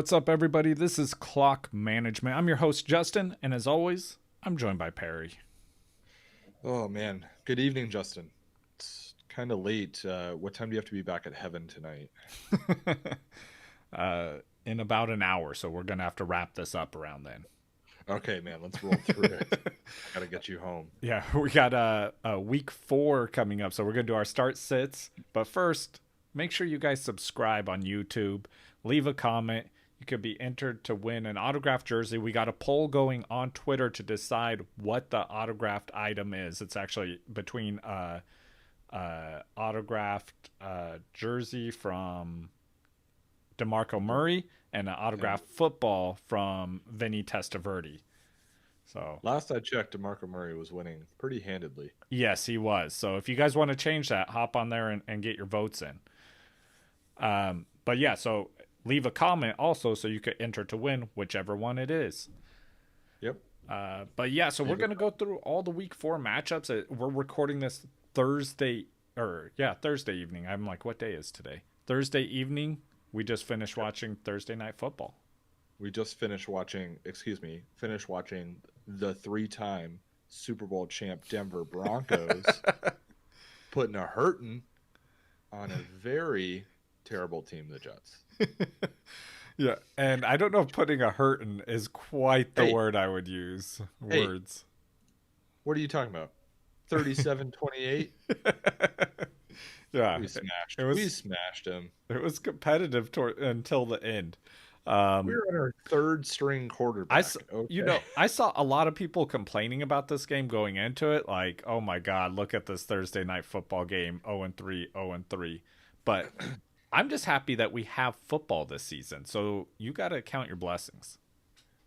What's up, everybody? This is Clock Management. I'm your host, Justin, and as always, I'm joined by Perry. Oh man. Good evening, Justin. It's kind of late. What time do you have to be back at heaven tonight? uh, in about an hour, so we're gonna have to wrap this up around then. Okay, man, let's roll through it. I gotta get you home. Yeah, we got a week 4 coming up, so we're gonna do our start sits. But first, make sure you guys subscribe on YouTube, leave a comment. You could be entered to win an autographed jersey. We got a poll going on Twitter to decide what the autographed item is. It's actually between autographed jersey from DeMarco Murray and an And autographed football from Vinny Testaverde. So last I checked, DeMarco Murray was winning pretty handedly. yes, he was. So if you guys want to change that, hop on there and get your votes in. But yeah, so leave a comment also so you could enter to win whichever one it is. Yep. But yeah, so we're Leave it. gonna go through all the week 4 matchups. We're recording this Thursday, or yeah, Thursday evening. I'm like, what day is today? Thursday evening. We just finished watching Thursday Night Football. We just finished watching the three-time Super Bowl champ Denver Broncos putting a hurting on a very terrible team, the Jets. Yeah, and I don't know if putting a hurtin' is quite the Hey, word I would use. hey, Words. what are you talking about? 37-28. Yeah, We it smashed. We was smashed him. it was competitive until the end. We're Um, on our third string I quarterback. Okay. I saw a lot of people complaining about this game going into it, like, oh my god, look at this Thursday Night Football game, 0-3, 0-3. But I'm just happy that we have football this season. So you got to count your blessings.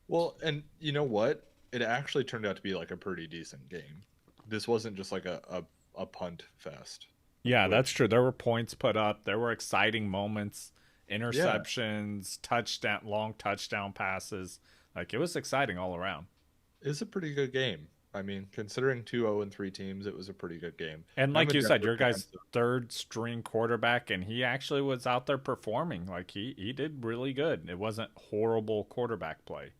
Well, and you know what? It actually turned out to be like a pretty decent game. This wasn't just like a punt fest, Yeah, that's which, true. There were points put up. There were exciting moments, yeah, interceptions, touchdown, long touchdown passes. Like it was exciting all around. is a pretty good game. I mean, considering 2-0-3 teams, it was a pretty good game. And I'm like a you said, Denver your fan, guy's so third string quarterback, and he actually was out there performing. Like he did really good. It wasn't horrible quarterback play.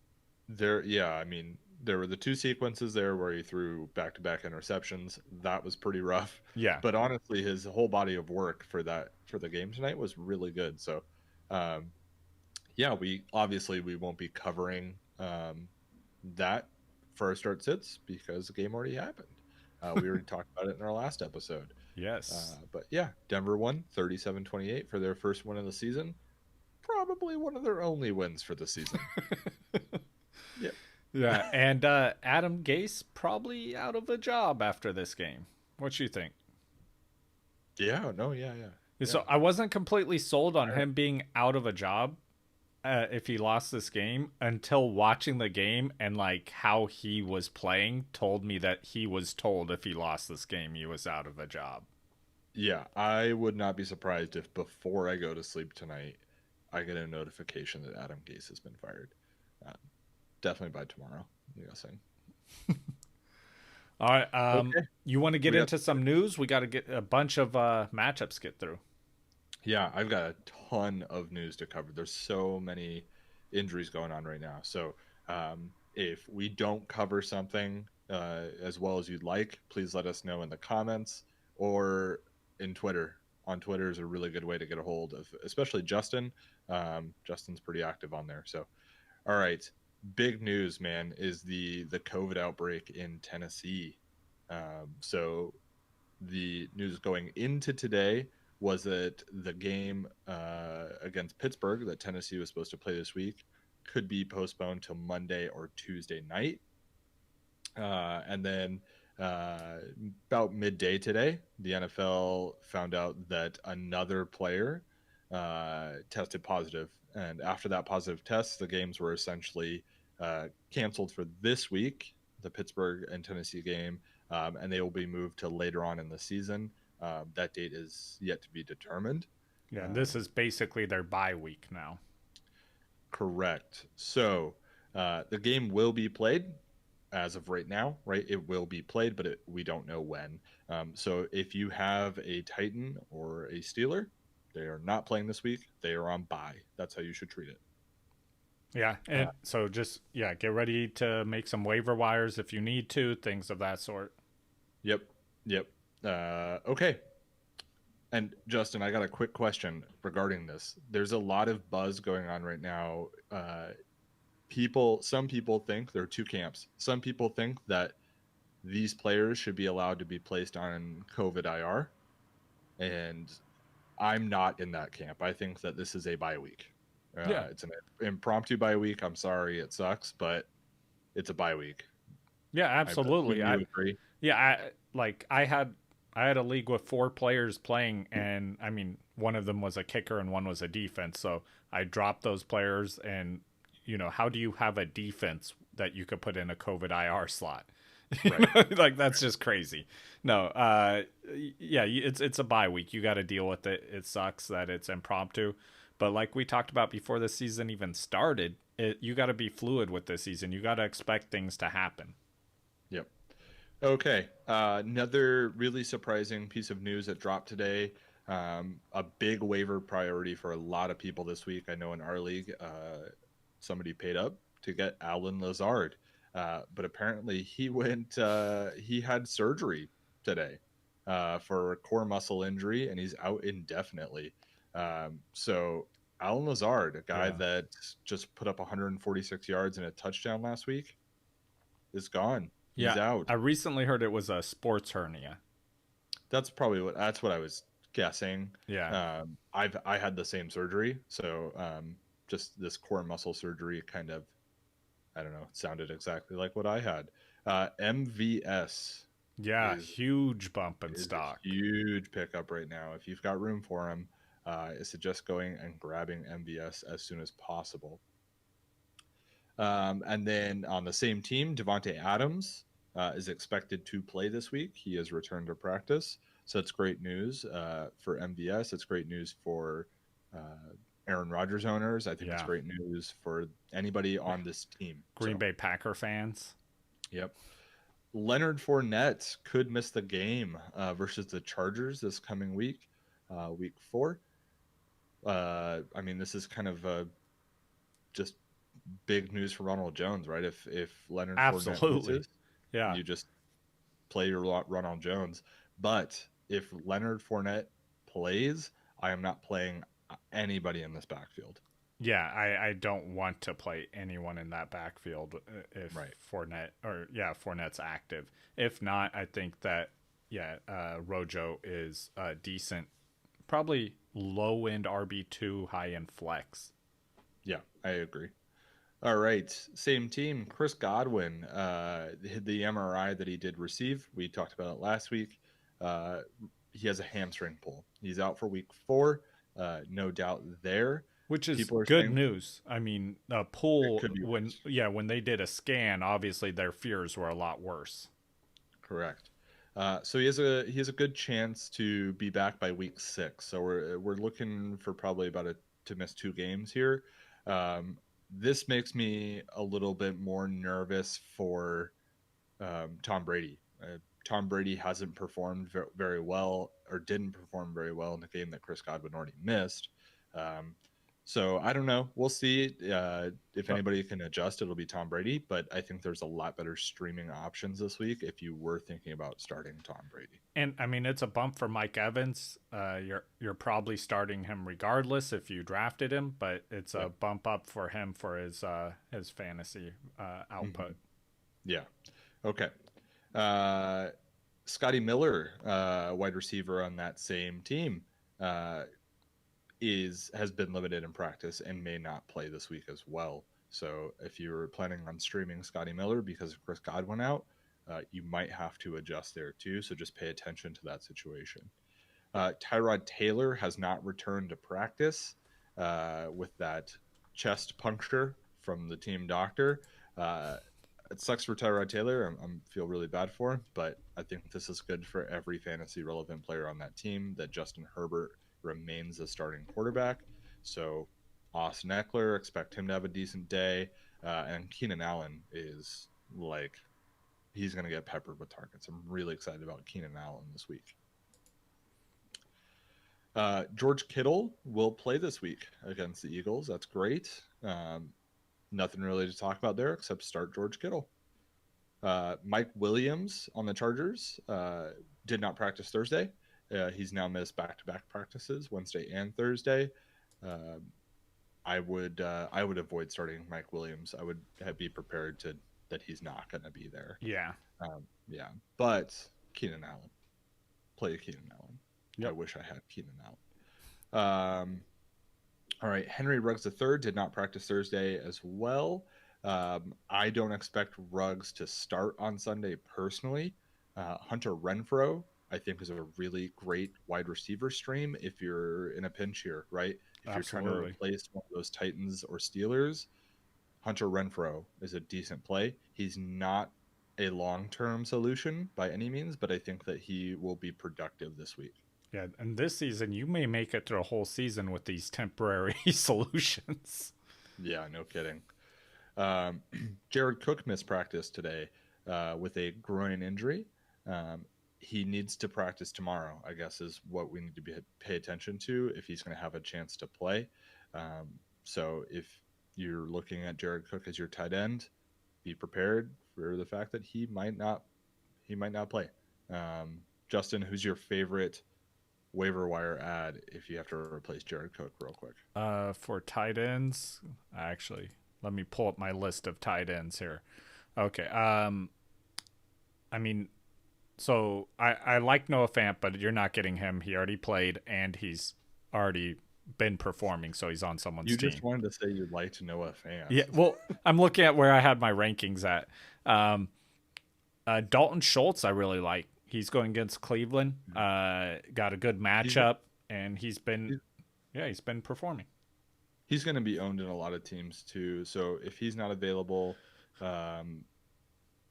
yeah, I mean, there were the two sequences there where he threw back-to-back interceptions. That was pretty rough. Yeah, But honestly, his whole body of work for the game tonight was really good. So, um, yeah, we won't be covering that for our start sits because the game already happened. We already talked about it in our last episode. yes. But yeah, Denver won 37-28 for their first win of the season. Probably one of their only wins for the season. Yeah. Yeah, and Adam Gase probably out of a job after this game. What you think? Yeah, no, yeah, yeah. Yeah. So I wasn't completely sold on Fire. him being out of a job if he lost this game until watching the game and like how he was playing told me that he was told if he lost this game he was out of a job. Yeah, I would not be surprised if before I go to sleep tonight, I get a notification that Adam Gase has been fired. Uh, Definitely by tomorrow, I'm guessing. All right, Okay. you want to get We got into some news? We got to get a bunch of matchups get through. Yeah, I've got a ton of news to cover. There's so many injuries going on right now. So if we don't cover something as well as you'd like, please let us know in the comments or in Twitter. On Twitter is a really good way to get a hold of, especially Justin. Justin's pretty active on there. So, all right, big news, man, is the COVID outbreak in Tennessee. So the news going into today was that the game against Pittsburgh that Tennessee was supposed to play this week could be postponed till Monday or Tuesday night. And then uh, about midday today, the NFL found out that another player tested positive. And after that positive test, the games were essentially canceled for this week, the Pittsburgh and Tennessee game, and they will be moved to later on in the season. That date is yet to be determined. Yeah, and this Um, is basically their bye week now. Correct. So the game will be played as of right now, right? It will be played, but we don't know when. So if you have a Titan or a Steeler, they are not playing this week. They are on bye. That's how you should treat it. Yeah, Uh, and so just get ready to make some waiver wires if you need to, things of that sort. yep, yep. Okay. And Justin, I got a quick question regarding this. There's a lot of buzz going on right now. Some people think there are two camps. Some people think that these players should be allowed to be placed on COVID IR, and I'm not in that camp. I think that this is a bye week. Yeah, It's an impromptu bye week. I'm sorry, it sucks, but it's a bye week. yeah, I absolutely. assume you agree. I had a league with four players playing, and I mean, one of them was a kicker and one was a defense. So I dropped those players, and how do you have a defense that you could put in a COVID IR slot? Right. Like that's just crazy. No, yeah, it's a bye week. You got to deal with it. It sucks that it's impromptu, but like we talked about before the season even started, you got to be fluid with this season. You got to expect things to happen. Yep. Okay. Another really surprising piece of news that dropped today. A big waiver priority for a lot of people this week. I know in our league, somebody paid up to get Alan Lazard, but apparently he had surgery today for a core muscle injury, and he's out indefinitely. So Alan Lazard, a guy Yeah. that just put up 146 yards and a touchdown last week, is gone. He's Yeah, out. I recently heard it was a sports hernia. That's what I was guessing. Yeah. I had the same surgery, so just this core muscle surgery kind of, I don't know, sounded exactly like what I had. MVS Yeah, is huge bump in is a stock. huge pickup right now. If you've got room for him, I suggest going and grabbing MVS as soon as possible. And then on the same team, Devonte Adams is expected to play this week. He has returned to practice, so it's great news for MVS. It's great news for Aaron Rodgers owners. I think it's Yeah. great news for anybody on this team. Green So, Bay Packer fans. yep. Leonard Fournette could miss the game versus the Chargers this coming week, week 4. I mean, this is kind of just big news for Ronald Jones, right? If Leonard Fournette Absolutely. misses, Yeah. you just play your Ronald Jones. But if Leonard Fournette plays, I am not playing anybody in this backfield. Yeah, I don't want to play anyone in that backfield if Right. Fournette's active. If not, I think that Rojo is decent, probably low end RB2, high end flex. Yeah, I agree. All right, same team. Chris Godwin, the MRI that he did receive, we talked about it last week. Uh, he has a hamstring pull. He's out for week 4. No doubt there. Which is People are good saying news. I mean, it pull could be when worse. when they did a scan, obviously their fears were a lot worse. Correct. So he has a good chance to be back by week 6. So we're looking for probably about to miss 2 games here. This makes me a little bit more nervous for Tom Brady. Tom Brady hasn't performed very well, or didn't perform very well in the game that Chris Godwin already missed. Um, so I don't know. We'll see if But anybody can adjust. It'll be Tom Brady, but I think there's a lot better streaming options this week if you were thinking about starting Tom Brady. and I mean it's a bump for Mike Evans. You're probably starting him regardless if you drafted him, but it's a Yep. bump up for him for his fantasy Hmm. output. Yeah. Okay. Uh, Scotty Miller, wide receiver on that same team, uh, has been limited in practice and may not play this week as well. So if you were planning on streaming Scotty Miller because of Chris Godwin out, you might have to adjust there too. So just pay attention to that situation. Tyrod Taylor has not returned to practice with that chest puncture from the team doctor. Uh, it sucks for Tyrod Taylor. I feel really bad for him, but I think this is good for every fantasy relevant player on that team that Justin Herbert remains the starting quarterback. So Austin Eckler, expect him to have a decent day. And Keenan Allen is like, he's going to get peppered with targets. I'm really excited about Keenan Allen this week. George Kittle will play this week against the Eagles. That's great. nothing really to talk about there except start George Kittle. Mike Williams on the Chargers did not practice Thursday. He's now missed back-to-back practices, Wednesday and Thursday. Uh, I would avoid starting Mike Williams. I would be prepared to that he's not going to be there. Yeah. Yeah, but Keenan Allen, play Keenan Allen. Yep. I wish I had Keenan Allen. All right, Henry Ruggs III did not practice Thursday as well. I don't expect Ruggs to start on Sunday personally. Hunter Renfrow, I think, is a really great wide receiver stream if you're in a pinch here, right? If you're trying to replace one of those Titans or Steelers, Hunter Renfrow is a decent play. He's not a long-term solution by any means, but I think that he will be productive this week. Yeah, and this season you may make it through a whole season with these temporary solutions. Yeah, no kidding. Jared Cook missed practice today with a groin injury. He needs to practice tomorrow, I guess, is what we need to pay attention to if he's going to have a chance to play. So if you're looking at Jared Cook as your tight end, be prepared for the fact that he might not play. Justin, who's your favorite waiver wire ad if you have to replace Jared Cook real quick? For tight ends, actually, let me pull up my list of tight ends here. Okay. I mean, so I like Noah Fant, but you're not getting him. He already played, and he's already been performing, so he's on someone's team. You just wanted to say you liked Noah Fant. Yeah, well, I'm looking at where I had my rankings at. Dalton Schultz, I really like. He's going against Cleveland. Got a good matchup, and he's been performing. He's going to be owned in a lot of teams too. So if he's not available, you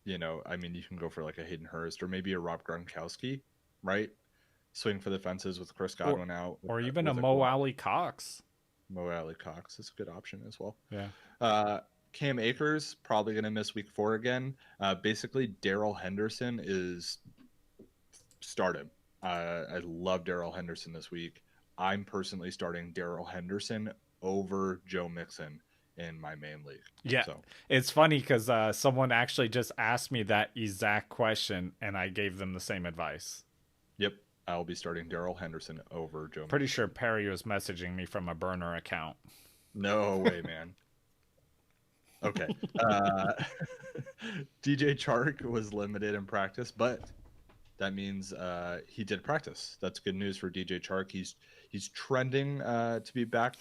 can go for like a Hayden Hurst or maybe a Rob Gronkowski, right? Swing for the fences with Chris Godwin out, or even a Mo Alley Cox. Mo Alley Cox is a good option as well. Yeah. Cam Akers probably going to miss week 4 again. Basically, Darrell Henderson is started. I love Darrell Henderson this week. I'm personally starting Darrell Henderson over Joe Mixon in my main league. Yeah, so it's funny because someone actually just asked me that exact question, and I gave them the same advice. Yep, I'll be starting Darrell Henderson over Joe. Pretty sure Perry was messaging me from a burner account. No way, man. Okay. DJ Chark was limited in practice, but that means he did practice. That's good news for DJ Chark. He's trending to be back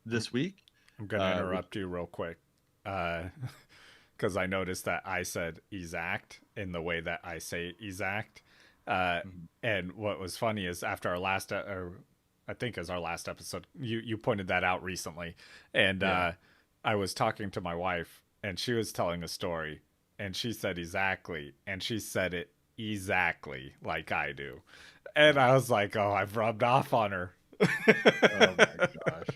this week. I'm going to interrupt you real quick because I noticed that I said exact in the way that I say exact. And what was funny is after our last, I think it was our last episode, you pointed that out recently. And I was talking to my wife, and she was telling a story, and she said exactly, and she said it exactly like I do. And I was like, oh, I've rubbed off on her. Oh my gosh.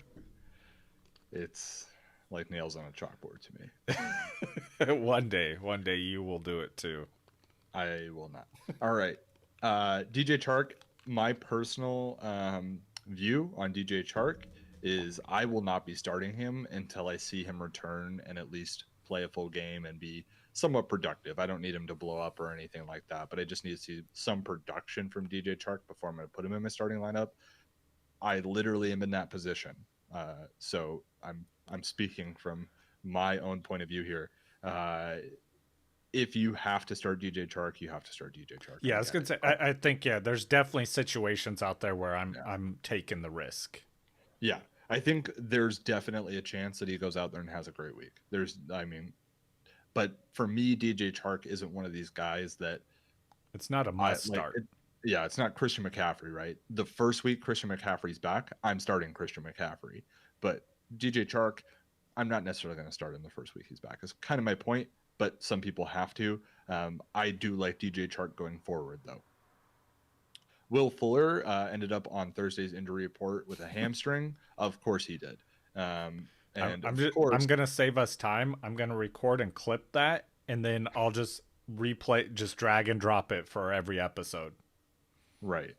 It's like nails on a chalkboard to me. One day you will do it too. I will not. All right. DJ Chark, my personal view on DJ Chark is I will not be starting him until I see him return and at least play a full game and be somewhat productive. I don't need him to blow up or anything like that, but I just need to see some production from DJ Chark before I'm going to put him in my starting lineup. I literally am in that position. So I'm speaking from my own point of view here. If you have to start DJ Chark, you have to start DJ Chark. Yeah, I was going to say, I think, there's definitely situations out there where I'm taking the risk. Yeah, I think there's definitely a chance that he goes out there and has a great week. But for me, DJ Chark isn't one of these guys that it's not a must start. It's not Christian McCaffrey, right? The first week Christian McCaffrey's back, I'm starting Christian McCaffrey. But DJ Chark, I'm not necessarily going to start him the first week he's back. Is kind of my point, but some people have to. I do like DJ Chark going forward, though. Will Fuller ended up on Thursday's injury report with a hamstring. Of course he did. And I'm going to save us time. I'm going to record and clip that, and then I'll just just drag and drop it for every episode. Right.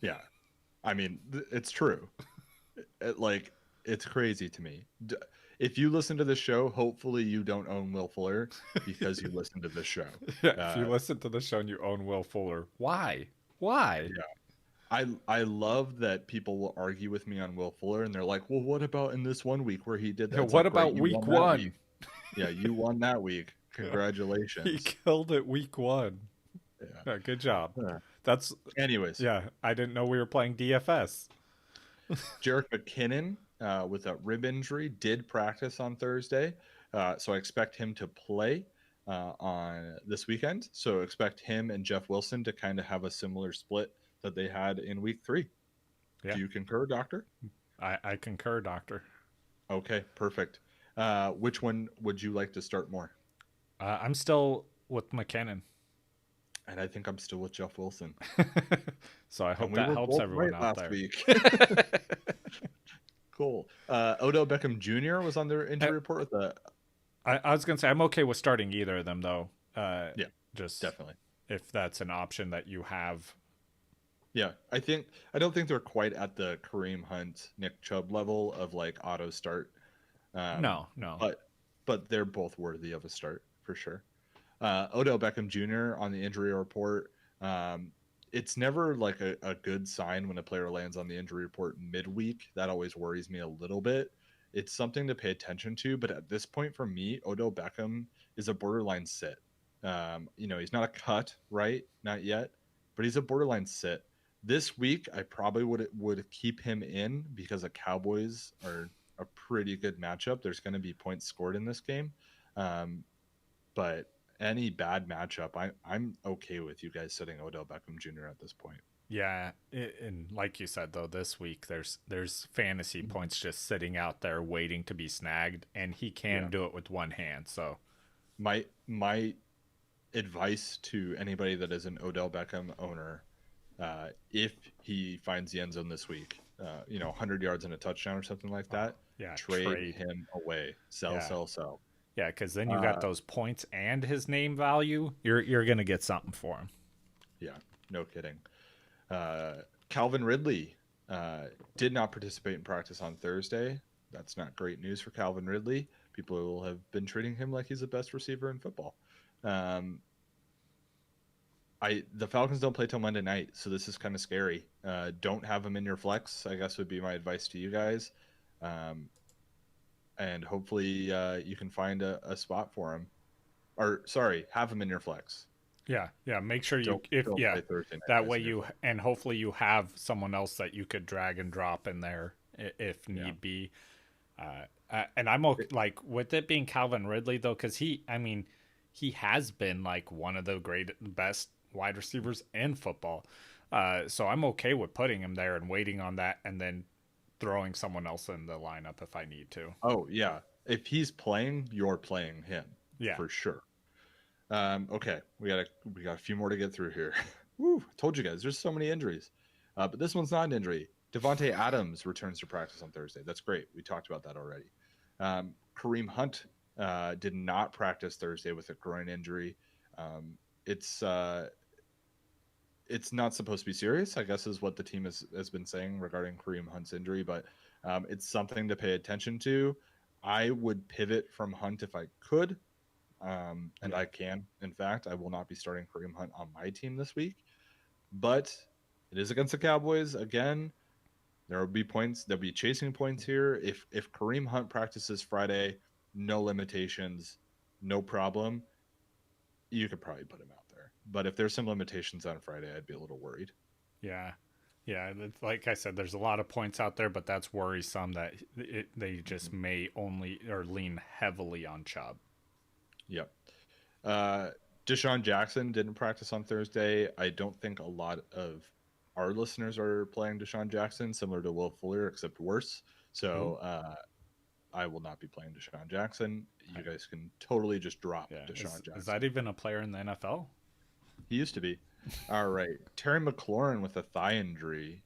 Yeah. I mean, it's true. It's crazy to me. if you listen to the show, hopefully you don't own Will Fuller because you listen to the show. Yeah, if you Uh, listen to the show and you own Will Fuller, why? Why? yeah. I love that people will argue with me on Will Fuller and they're like, well, what about in this one week where he did that? Yeah, It's what like, great, about you week won that week. one? Yeah, you won that week. Yeah, he Congratulations. killed it week one. Yeah. Yeah, good job. Uh, That's anyways, yeah. I didn't know we were playing DFS. Jarek McKinnon with a rib injury did practice on Thursday, so I expect him to play on this weekend. So expect him and Jeff Wilson to kind of have a similar split that they had in week 3. Yeah, Do you concur, Doctor? I concur, Doctor. Okay, perfect. Which one would you like to start more? I'm still with McKinnon. And I think I'm still with Jeff Wilson. So I And hope we that were helps both everyone right out last there. week. Cool. Odell Beckham Jr. was on their I, injury report with a. I was gonna say I'm okay with starting either of them though. Yeah, Just definitely. if that's an option that you have. Yeah, I don't think they're quite at the Kareem Hunt, Nick Chubb level of like auto start, um, No, no. but they're both worthy of a start for sure. Odell Beckham Jr. on the injury report. Um, it's never like a good sign when a player lands on the injury report midweek. That always worries me a little bit. It's something to pay attention to, but at this point for me, Odell Beckham is a borderline sit. He's not a cut, right? Not yet, but he's a borderline sit. This week, I probably would keep him in because the Cowboys are a pretty good matchup. There's going to be points scored in this game, um, but any bad matchup, I'm okay with you guys sitting Odell Beckham Jr. at this point. Yeah, and like you said though, this week there's fantasy points just sitting out there waiting to be snagged, and he can Yeah, do it with one hand. So my advice to anybody that is an Odell Beckham owner, if he finds the end zone this week, 100 yards and a touchdown or something like that, yeah, trade trade. him away. Sell, Yeah, sell, sell. yeah, because then you got Uh, those points and his name value. You're gonna get something for him. yeah, no kidding. Calvin Ridley did not participate in practice on Thursday. That's not great news for Calvin Ridley. People have been treating him like he's the best receiver in football. Um, the Falcons don't play till Monday night, so this is kind of scary. Don't have him in your flex, I guess would be my advice to you guys. Um, and hopefully you can find a spot for him. Or sorry, have him in your flex. Yeah, yeah. Make sure you if Don't yeah, play Thursday night that guys way in your you flex. and hopefully you have someone else that you could drag and drop in there if Yeah. need be. And I'm okay, like with it being Calvin Ridley though, because I mean, he has been like one of the best wide receivers in football. So I'm okay with putting him there and waiting on that, and then throwing someone else in the lineup if I need to. Oh yeah, if he's playing, you're playing him Yeah, for sure. Okay, we got a few more to get through here. Woo, told you guys, there's so many injuries, but this one's not an injury. Devonte Adams returns to practice on Thursday. That's great. We talked about that already. Kareem Hunt did not practice Thursday with a groin injury. Um, it's it's not supposed to be serious, I guess, is what the team has been saying regarding Kareem Hunt's injury, but it's something to pay attention to. I would pivot from Hunt if I could, and yeah, I can. In fact, I will not be starting Kareem Hunt on my team this week, but it is against the Cowboys again. There will be points. There'll be chasing points here. If Kareem Hunt practices Friday, no limitations, no problem. You could probably put him out there. But if there's some limitations on Friday, I'd be a little worried. yeah. Yeah, like I said, there's a lot of points out there, but that's worrisome that they just Mhm. may only or lean heavily on Chubb. Yep. Uh, Deshaun Jackson didn't practice on Thursday. I don't think a lot of our listeners are playing Deshaun Jackson, similar to Will Fuller, except worse. So Who? I will not be playing Deshaun Jackson. You I, guys can totally just drop yeah, Deshaun is Jackson. that even a player in the NFL? He used to be. All right. Terry McLaurin with a thigh injury.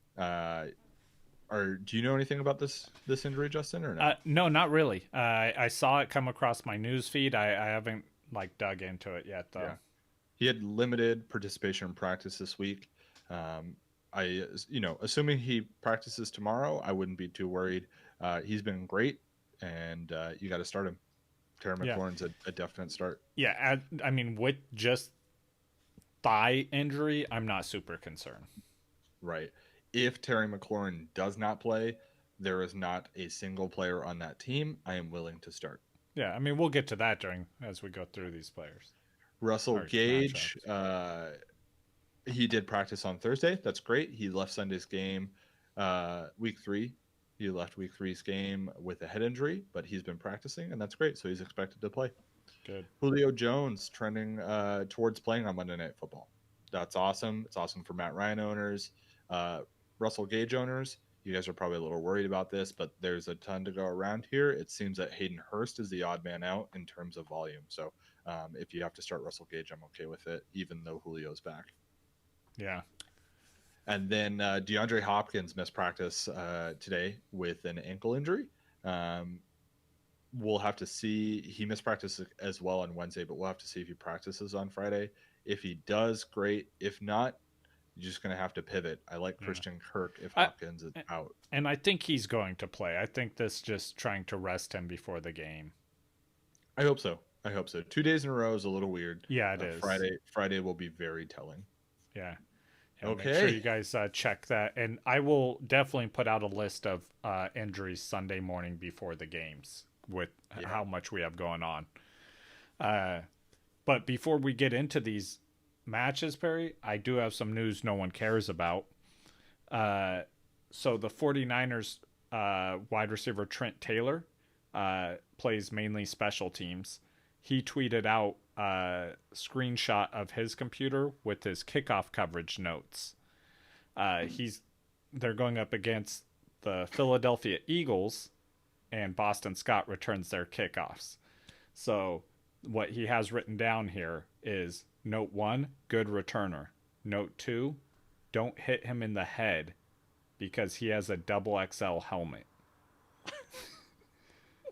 Or do you know anything about this injury, Justin, or no? No, not really. I saw it come across my news feed. I haven't like dug into it yet though. Yeah. He had limited participation in practice this week. Um, assuming he practices tomorrow, I wouldn't be too worried. He's been great and you got to start him. Terry Yeah. McLaurin's a definite start. Yeah. I mean, with just thigh injury, I'm not super concerned. Right. If Terry McLaurin does not play, there is not a single player on that team I am willing to start. Yeah. I mean, we'll get to that during as we go through these players Russell or Gage, matchups. he did practice on Thursday. That's great. He left Sunday's game, week 3. He left week three's game with a head injury, but he's been practicing, and that's great. So he's expected to play. Good. Julio Jones trending towards playing on Monday Night Football. That's awesome. It's awesome for Matt Ryan owners, uh, Russell Gage owners. You guys are probably a little worried about this, but there's a ton to go around here. It seems that Hayden Hurst is the odd man out in terms of volume. So if you have to start Russell Gage, I'm okay with it, even though Julio's back. Yeah. And then DeAndre Hopkins missed practice today with an ankle injury. We'll have to see. He missed practice as well on Wednesday, but we'll have to see if he practices on Friday. If he does, great. If not, you're just going to have to pivot. I like Christian Kirk if Hopkins is out. And I think he's going to play. I think this just trying to rest him before the game. I hope so. 2 days in a row is a little weird. Yeah, it is. Friday will be very telling. Yeah. Okay. Make sure you guys check that. And I will definitely put out a list of injuries Sunday morning before the games with how much we have going on. But before we get into these matches, Perry, I do have some news no one cares about. So the 49ers wide receiver Trent Taylor plays mainly special teams. He tweeted out a screenshot of his computer with his kickoff coverage notes. They're going up against the Philadelphia Eagles, and Boston Scott returns their kickoffs. So what he has written down here is note 1, good returner. Note 2, don't hit him in the head because he has a double XL helmet.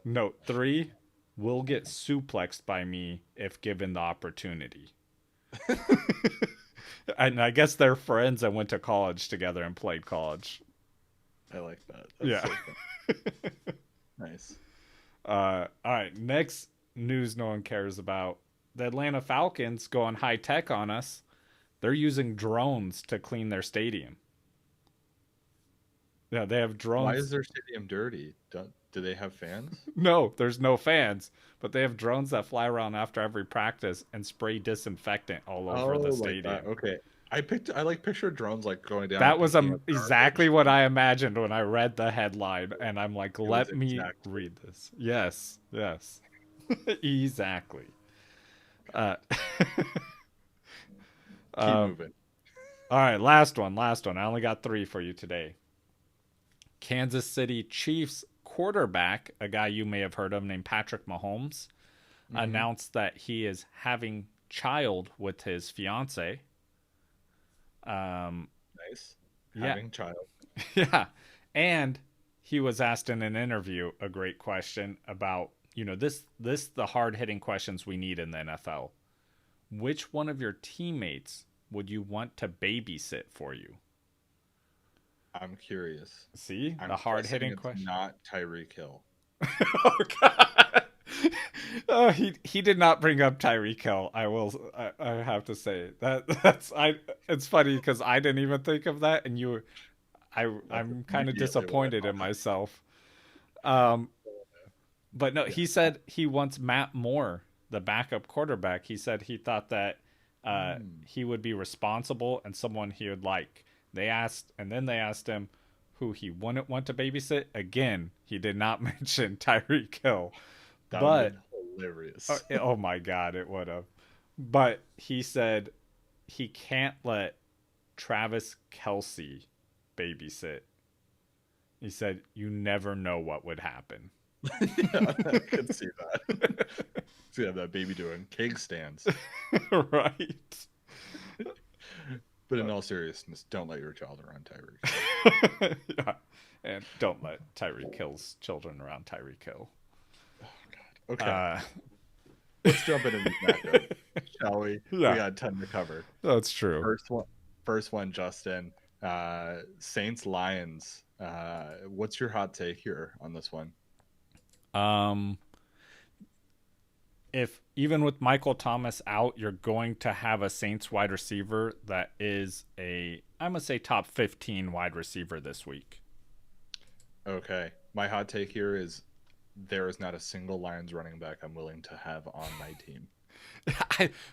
Note 3, will get suplexed by me if given the opportunity. And I guess they're friends and went to college together and played college. I like that. That's so nice. All right, next news no one cares about. The Atlanta Falcons going high tech on us. They're using drones to clean their stadium. Yeah, they have drones. Why is their stadium dirty? Do they have fans? No, there's no fans, but they have drones that fly around after every practice and spray disinfectant all over the stadium. Like okay. I pictured drones like going down. That was exactly what I imagined when I read the headline, and I'm like, let me read this. Yes. Exactly. Keep moving. All right, last one. I only got 3 for you today. Kansas City Chiefs quarterback, a guy you may have heard of named Patrick Mahomes, announced that he is having child with his fiance. Nice. Having child. Yeah. And he was asked in an interview a great question about, this the hard-hitting questions we need in the NFL. Which one of your teammates would you want to babysit for you? I'm curious. See? The hard-hitting question. Not Tyreek Hill. Oh, God. Oh, he did not bring up Tyreek Hill. I have to say it's funny because I didn't even think of that, and I'm kind of disappointed in myself. But no, he said he wants Matt Moore, the backup quarterback. He said he thought that he would be responsible and someone he would like. They asked him who he wouldn't want to babysit. Again, he did not mention Tyreek Hill. That would have been hilarious. Oh my God, it would have. But he said he can't let Travis Kelce babysit. He said, you never know what would happen. Yeah, I could see that. See that baby doing keg stands. Right. But in all seriousness, don't let your child around Tyreek. Yeah. And don't let Tyreek Hill's children around Tyreek Hill. Oh, God. Okay. Let's jump into this matchup, shall we? Yeah. We got a ton to cover. That's true. First one, Justin. Saints Lions. What's your hot take here on this one? Um, if even with Michael Thomas out, you're going to have a Saints wide receiver that is I'm gonna say top 15 wide receiver this week. Okay. My hot take here is there is not a single Lions running back I'm willing to have on my team.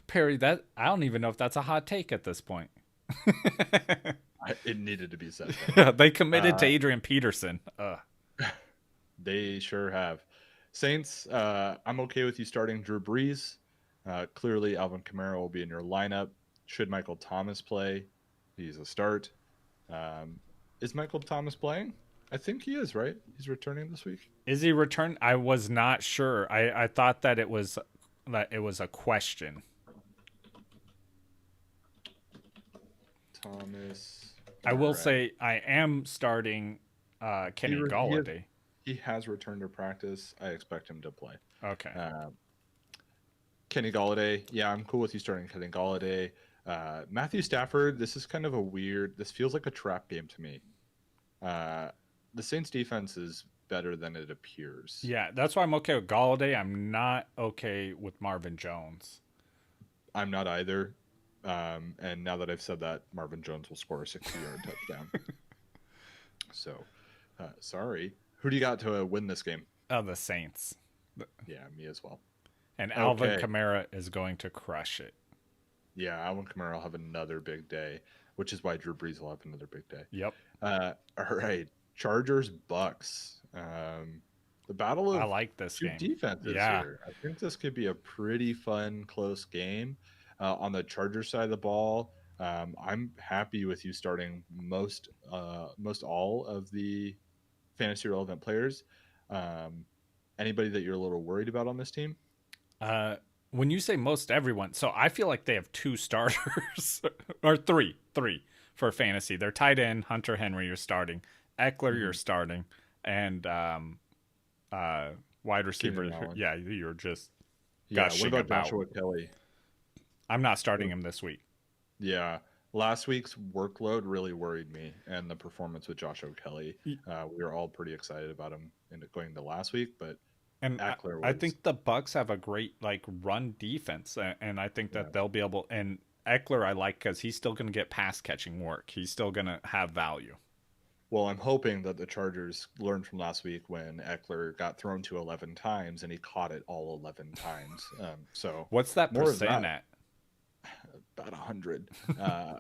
Perry, that I don't even know if that's a hot take at this point. It needed to be said. They committed to Adrian Peterson. They sure have. Saints, I'm okay with you starting Drew Brees. Clearly, Alvin Kamara will be in your lineup. Should Michael Thomas play? He's a start. Is Michael Thomas playing? I think he is, right? He's returning this week. Is he returned? I was not sure. I thought that it was a question. Thomas. I will say I am starting Kenny Golladay. He has returned to practice. I expect him to play. Okay. Kenny Golladay. Yeah, I'm cool with you starting Kenny Golladay. Matthew Stafford, this is kind of this feels like a trap game to me. The Saints defense is better than it appears. Yeah, that's why I'm okay with Golladay. I'm not okay with Marvin Jones. I'm not either. And now that I've said that, Marvin Jones will score a 60-yard touchdown. So, sorry. Who do you got to win this game? Oh, the Saints. Yeah, me as well. And Alvin Kamara is going to crush it. Yeah, Alvin Kamara will have another big day, which is why Drew Brees will have another big day. Yep. All right, Chargers Bucks. The battle of I like this two game. defenses here. I think this could be a pretty fun, close game. On the Chargers side of the ball, I'm happy with you starting most all of the fantasy relevant players. Anybody that you're a little worried about on this team? When you say most everyone, so I feel like they have two starters or three for fantasy. They're tight end Hunter Henry, you're starting. Eckler, you're starting, and wide receiver. Yeah, you're just gushing what about about. Joshua Kelly? I'm not starting him this week. Yeah. Last week's workload really worried me, and the performance with Joshua Kelly. We were all pretty excited about him going into last week, but Eckler I think the Bucks have a great run defense, and I think that they'll be able. And Eckler I like because he's still going to get pass catching work. He's still going to have value. Well, I'm hoping that the Chargers learned from last week when Eckler got thrown to 11 times and he caught it all 11 times. So what's that percent at? About 100.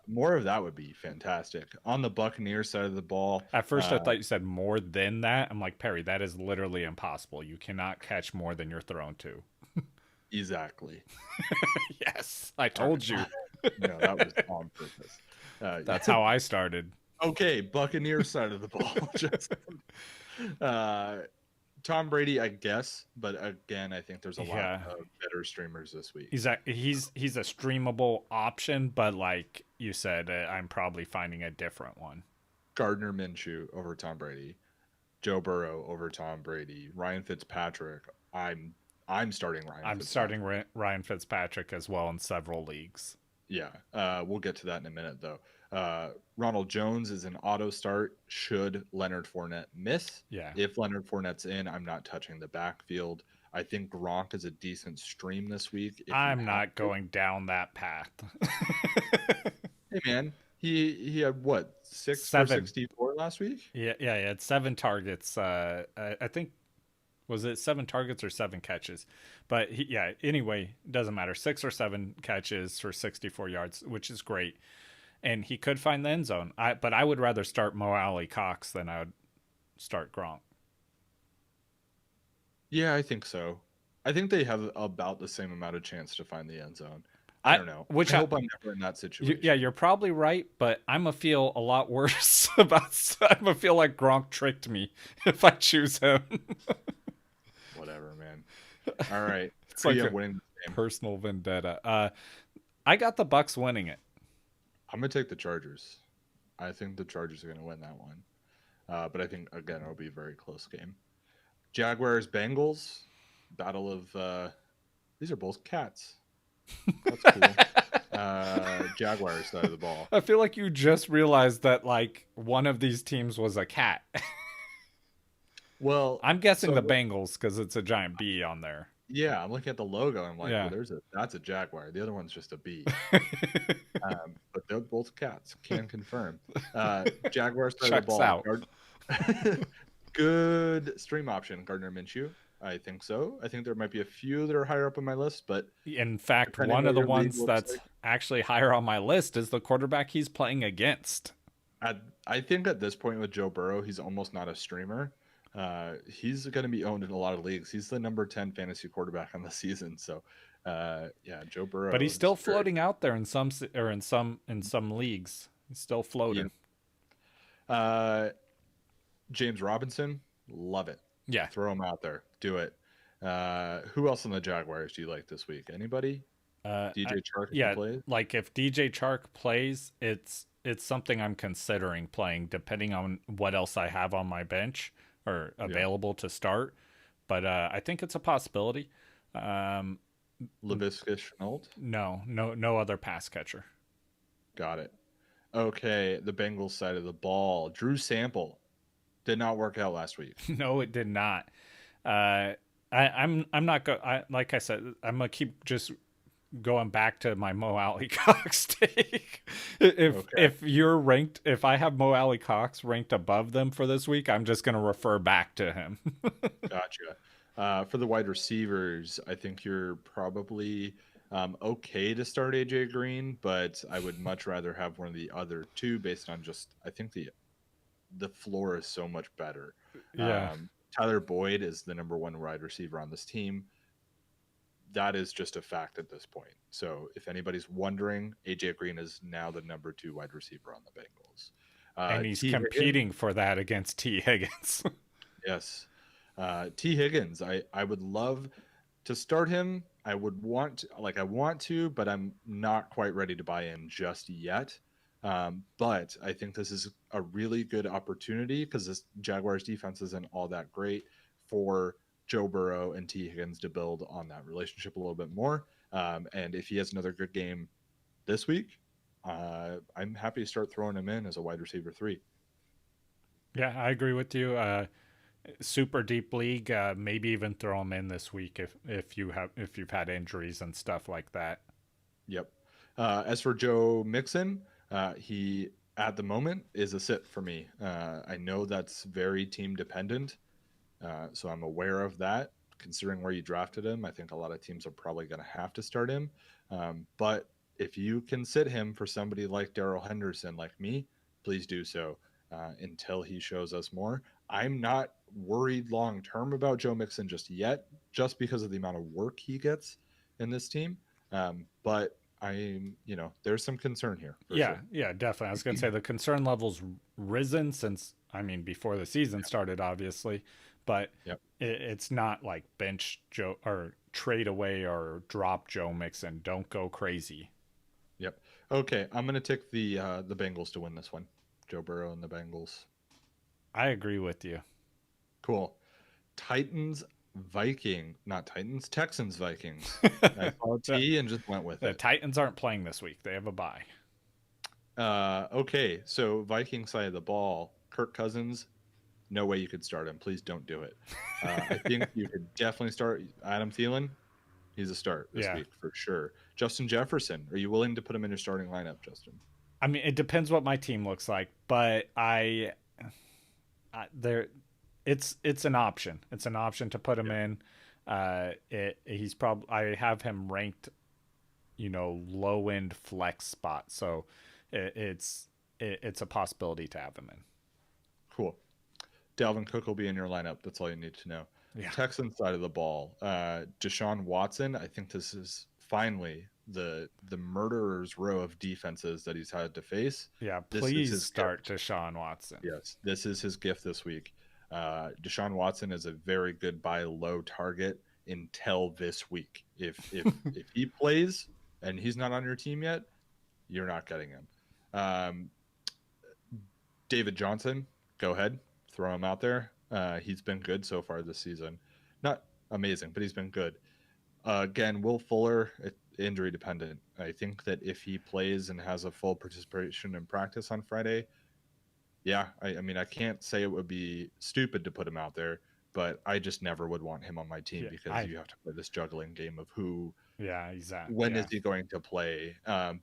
More of that would be fantastic. On the Buccaneers side of the ball. At first, I thought you said more than that. I'm like, Perry, that is literally impossible. You cannot catch more than you're thrown to. Exactly. Yes, I told you. No, that was on purpose. That's how I started. Okay, Buccaneers side of the ball. Tom Brady, I guess, but again, I think there's a lot of better streamers this week. He's a streamable option, but like you said, I'm probably finding a different one. Gardner Minshew over Tom Brady, Joe Burrow over Tom Brady, Ryan Fitzpatrick. I'm starting Ryan. I'm starting Ryan Fitzpatrick as well in several leagues. Yeah, we'll get to that in a minute though. Ronald Jones is an auto start should Leonard Fournette miss. Yeah. If Leonard Fournette's in, I'm not touching the backfield. I think Gronk is a decent stream this week. I'm not going down that path. Hey man, he had what 6 for 64 last week? Yeah, he had 7 targets. I think was it 7 targets or 7 catches? But anyway, it doesn't matter. 6 or 7 catches for 64 yards, which is great. And he could find the end zone. But I would rather start Mo Alley Cox than I would start Gronk. Yeah, I think so. I think they have about the same amount of chance to find the end zone. I don't know. I hope I'm never in that situation. You're probably right, but I'm going to feel a lot worse about I'm going to feel like Gronk tricked me if I choose him. Whatever, man. All right. It's like a winning personal vendetta. I got the Bucks winning it. I'm going to take the Chargers. I think the Chargers are going to win that one. But I think, again, it'll be a very close game. Jaguars, Bengals, battle of... these are both cats. That's cool. Jaguars side of the ball. I feel like you just realized that, one of these teams was a cat. Well, I'm guessing the so Bengals because it's a giant B on there. yeah, I'm looking at the logo. I'm like, well, Yeah. that's a jaguar. The other one's just a bee. But they're both cats. Can confirm. Jaguar side of the Checks ball. out. Good stream option, Gardner Minshew. I think so. I think there might be a few that are higher up on my list, but In fact, depending one of what the your league ones looks that's like, actually higher on my list is the quarterback he's playing against. I think at this point with Joe Burrow, he's almost not a streamer. He's going to be owned in a lot of leagues. He's the number 10 fantasy quarterback on the season. So, yeah, Joe But he's Burrow still is very, floating out there in some leagues. He's still yeah. floating. James Robinson, love it. Yeah. Throw him out there. Do it. Who else on the Jaguars do you like this week? Anybody? DJ Chark if he Yeah, plays? like if DJ Chark plays, it's something I'm considering playing depending on what else I have on my bench or Yeah. available to start. But I think it's a possibility. Um, Laviska Shenault? no other pass catcher. Got it. Okay, the Bengals side of the ball. Drew Sample did not work out last week. No, it did not. I'm not go. Like I said, I'm gonna keep just going back to my Mo Alley Cox take. If you're ranked, if I have Mo Alley Cox ranked above them for this week, I'm just gonna refer back to him. Gotcha. For the wide receivers, I think you're probably okay to start AJ Green, but I would much rather have one of the other two based on just I think the floor is so much better. Yeah. Tyler Boyd is the number one wide receiver on this team. That is just a fact at this point. So if anybody's wondering, AJ Green is now the number 2 wide receiver on the Bengals. And he's T. competing Higgins, for that against T. Higgins. yes. T. Higgins, I would love to start him. I want to, but I'm not quite ready to buy in just yet. But I think this is a really good opportunity because this Jaguars defense isn't all that great for Joe Burrow and T. Higgins to build on that relationship a little bit more. And if he has another good game this week, I'm happy to start throwing him in as a wide receiver 3. Yeah, I agree with you. Super deep league, maybe even throw him in this week if you've had injuries and stuff like that. Yep. As for Joe Mixon, he at the moment is a sit for me. I know that's very team dependent, so I'm aware of that. Considering where you drafted him, I think a lot of teams are probably going to have to start him. But if you can sit him for somebody like Darrell Henderson, like me, please do so until he shows us more. I'm not worried long term about Joe Mixon just yet, just because of the amount of work he gets in this team. But there's some concern here. Yeah, sure. yeah, definitely. I was going to say the concern level's risen since, before the season started, obviously, but Yep. it's not like bench Joe or trade away or drop Joe Mixon. Don't go crazy. Yep. Okay, I'm going to take the Bengals to win this one. Joe Burrow and the Bengals. I agree with you. Cool. Texans Vikings. I saw T and just went with The it. Titans aren't playing this week. They have a bye. Okay, so Viking side of the ball, Kirk Cousins, no way you could start him. Please don't do it. I think you could definitely start Adam Thielen. He's a start this week for sure. Justin Jefferson, are you willing to put him in your starting lineup, Justin? It depends what my team looks like, but it's an option. It's an option to put him in. He's probably I have him ranked, low end flex spot, so it's a possibility to have him in. Cool. Dalvin Cook will be in your lineup. That's all you need to know. Yeah. Texans side of the ball, Deshaun Watson. I think this is finally the murderer's row of defenses that he's had to face. Yeah, please start Deshaun Watson. Yes, this is his gift this week. Deshaun Watson is a very good buy low target until this week. If he plays and he's not on your team yet, you're not getting him. David Johnson, go ahead, throw him out there. He's been good so far this season. Not amazing, but he's been good. Again, Will Fuller, injury dependent. I think that if he plays and has a full participation in practice on Friday, yeah, I can't say it would be stupid to put him out there. but I just never would want him on my team Yeah, because you have to play this juggling game of yeah, exactly. when is Yeah, he going to play.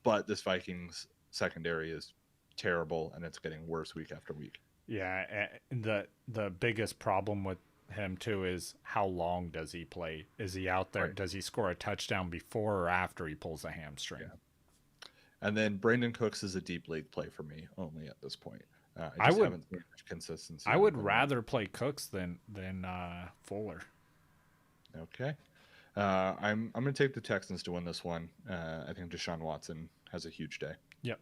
But this Vikings secondary is terrible, and it's getting worse week after week. yeah. And the biggest problem with him too is how long does he play? Is he out there? Right. Does he score a touchdown before or after he pulls a hamstring? Yeah. And then Brandon Cooks is a deep league play for me only at this point. I I just would haven't seen much consistency I out would of him yet. rather play Cooks than Fuller. Okay. I'm going to take the Texans to win this one. I think Deshaun Watson has a huge day. Yep.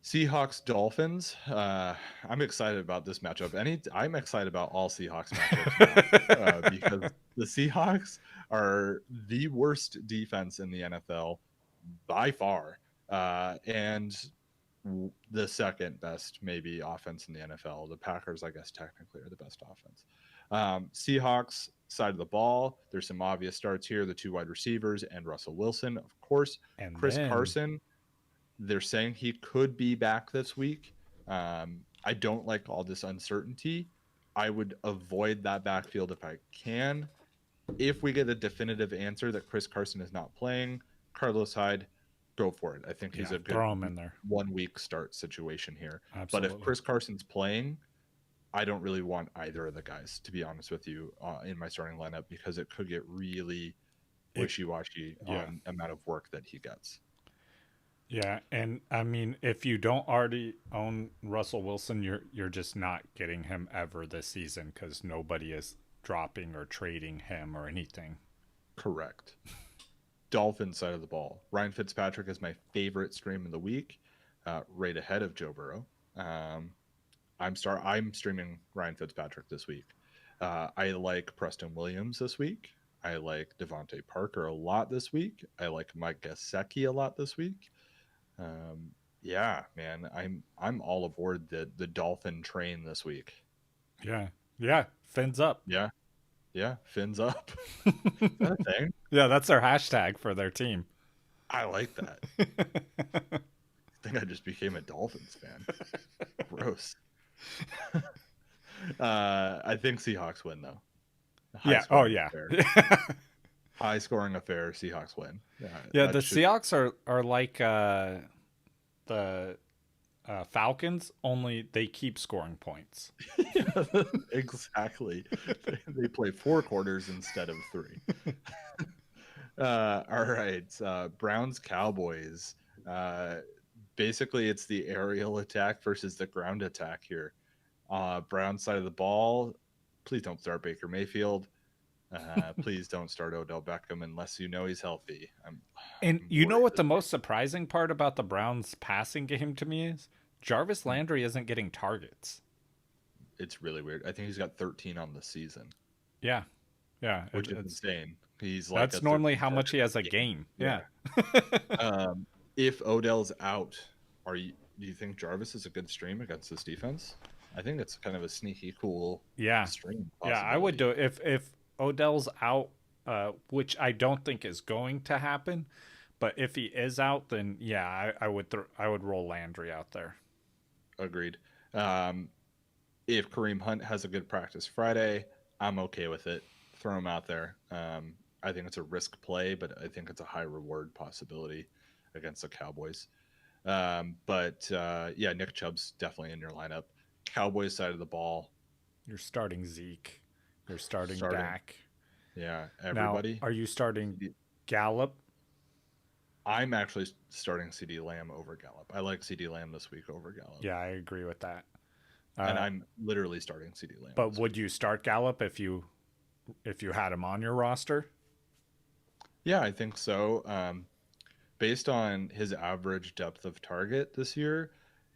Seahawks Dolphins. I'm excited about this matchup. I'm excited about all Seahawks matchups now because the Seahawks are the worst defense in the NFL by far, and the second best maybe offense in the NFL. The Packers, I guess, technically are the best offense. Seahawks side of the ball. There's some obvious starts here: the two wide receivers and Russell Wilson, of course. And Chris then Carson, they're saying he could be back this week. I don't like all this uncertainty. I would avoid that backfield if I can. If we get a definitive answer that Chris Carson is not playing, Carlos Hyde, go for it. I think he's yeah, a good throw him in there. 1 week start situation here. But if Absolutely. Chris Carson's playing, I don't really want either of the guys, to be honest with you, in my starting lineup because it could get really wishy-washy Yeah. on amount of work that he gets. Yeah, and I mean, if you don't already own Russell Wilson, you're just not getting him ever this season because nobody is dropping or trading him or anything. Correct. Dolphin side of the ball. Ryan Fitzpatrick is my favorite stream of the week, right ahead of Joe Burrow. I'm streaming Ryan Fitzpatrick this week. I like Preston Williams this week. I like Devontae Parker a lot this week. I like Mike Gesicki a lot this week. Yeah, man, I'm all aboard the Dolphin train this week. Yeah, yeah, fins up. Yeah, yeah, fins up. Is that a thing? Yeah, that's their hashtag for their team. I like that. I think I just became a Dolphins fan. Gross. I think Seahawks win though. Yeah. Oh yeah. High scoring affair. Seahawks win. Yeah. The Seahawks are like the Falcons, only they keep scoring points. Exactly. They play 4 quarters instead of 3. All right. Browns Cowboys. Basically, it's the aerial attack versus the ground attack here. Browns side of the ball. Please don't start Baker Mayfield. Please don't start Odell Beckham unless you know he's healthy. And you know what the most surprising part about the Browns passing game to me is? Jarvis Landry isn't getting targets. It's really weird. I think he's got 13 on the season. Yeah. Yeah. Which is insane. He's like that's normally how much he has a game. Yeah. If Odell's out, do you think Jarvis is a good stream against this defense? I think it's kind of a sneaky cool stream. Yeah, I would do it if Odell's out, which I don't think is going to happen. But if he is out, then yeah, I would roll Landry out there. Agreed. If Kareem Hunt has a good practice Friday, I'm okay with it. Throw him out there. I think it's a risk play, but I think it's a high reward possibility against the Cowboys. Nick Chubb's definitely in your lineup. Cowboys side of the ball. You're starting Zeke. You're starting Dak. Yeah, everybody. Now, are you starting Gallup? I'm actually starting CD Lamb over Gallup. I like CD Lamb this week over Gallup. Yeah, I agree with that. And I'm literally starting CD Lamb. But would you start Gallup if you had him on your roster? Yeah, I think so. Based on his average depth of target this year,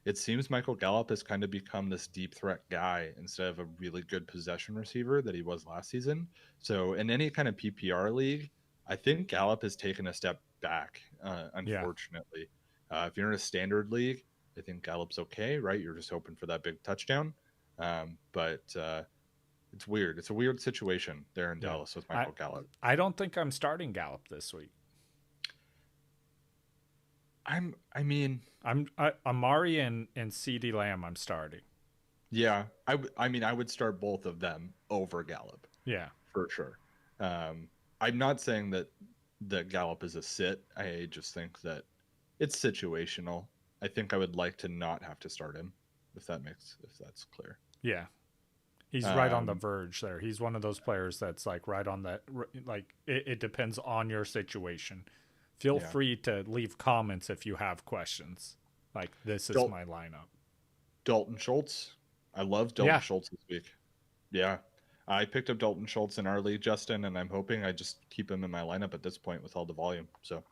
it seems Michael Gallup has kind of become this deep threat guy instead of a really good possession receiver that he was last season. So in any kind of PPR league, I think Gallup has taken a step back, unfortunately. Yeah. If you're in a standard league, I think Gallup's okay, right? You're just hoping for that big touchdown. But it's weird. It's a weird situation there in Dallas with Michael Gallup. I don't think I'm starting Gallup this week. I'm Amari and CeeDee Lamb I'm starting. Yeah, I mean, I would start both of them over Gallup Yeah. for sure. Um, I'm not saying that Gallup is a sit. I just think that it's situational. I think I would like to not have to start him, if that's clear. Yeah. He's right on the Um, verge there. He's one of those players that's like right on that. Like it depends on your situation. Feel yeah, free to leave comments if you have questions. Like this is Dal- my lineup. Dalton Schultz. I love Dalton Yeah. Schultz this week. Yeah, I picked up Dalton Schultz in our league, Justin, and I'm hoping I just keep him in my lineup at this point with all the volume. So,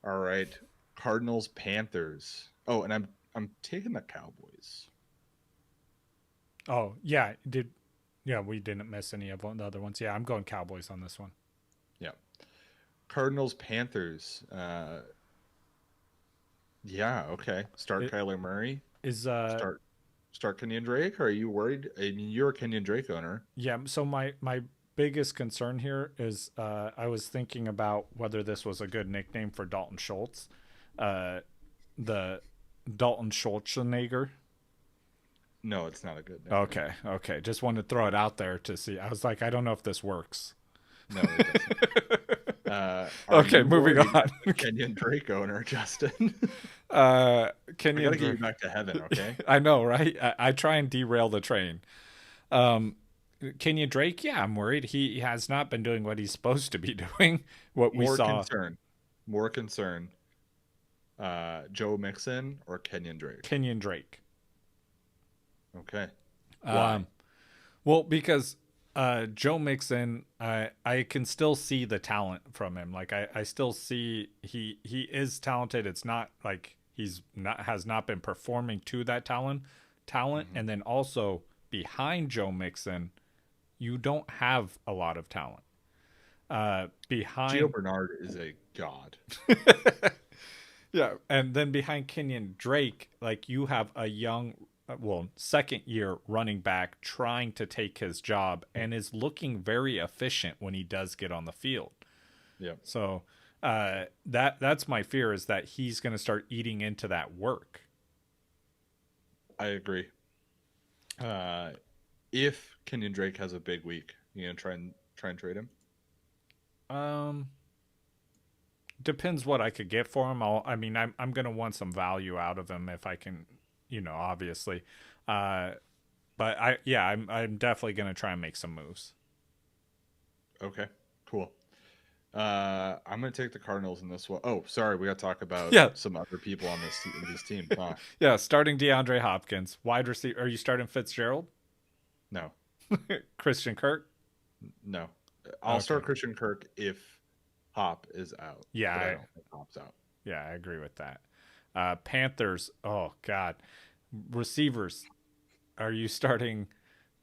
all right, Cardinals, Panthers. Oh, and I'm taking the Cowboys. Oh yeah. Did yeah we didn't miss any of the other ones. Yeah, I'm going Cowboys on this one. Yeah, Cardinals, Panthers. Yeah, okay. Start It Kyler Murray. is Start Kenyon Drake. Or are you worried? I mean, you're a Kenyon Drake owner. yeah. So my biggest concern here is I was thinking about whether this was a good nickname for Dalton Schultz. Uh, the Dalton Schultzenegger. No, it's not a good nickname. Okay, okay. Just wanted to throw it out there to see. I was like, I don't know if this works. No, it doesn't. Are Okay, you moving worried, on. Kenyon Drake owner, Justin? I Kenyon gotta get you back to heaven, okay? I know, right? I try and derail the train. Um, Kenyon Drake, yeah, I'm worried. He has not been doing what he's supposed to be doing. What we More saw, concern. More concern. Joe Mixon or Kenyon Drake? Kenyon Drake. Okay. Why? Um, well, because Joe Mixon, I can still see the talent from him. Like I still see he is talented. It's not like he's not has not been performing to that talent, Mm-hmm. and then also behind Joe Mixon, you don't have a lot of talent. Gio Behind Bernard is a god. yeah, and then behind Kenyon Drake, like you have a young, second year running back trying to take his job and is looking very efficient when he does get on the field. Yep. So that's my fear is that he's going to start eating into that work. I agree. Uh, if Kenyon Drake has a big week, you gonna try and trade him? Um, Depends what I could get for him. I mean, I'm going to want some value out of him if I can, obviously. Uh, but I'm definitely going to try and make some moves. Okay, cool. I'm gonna take the Cardinals in this one. Oh, sorry, we got to talk about Yeah, some other people on this team. Huh? yeah. Starting DeAndre Hopkins, wide receiver. Are you starting Fitzgerald? No, Christian Kirk? no. I'll Okay. start Christian Kirk if Hop is out. Yeah, But I don't think Hop's out. I agree with that. Panthers. Oh God, receivers. Are you starting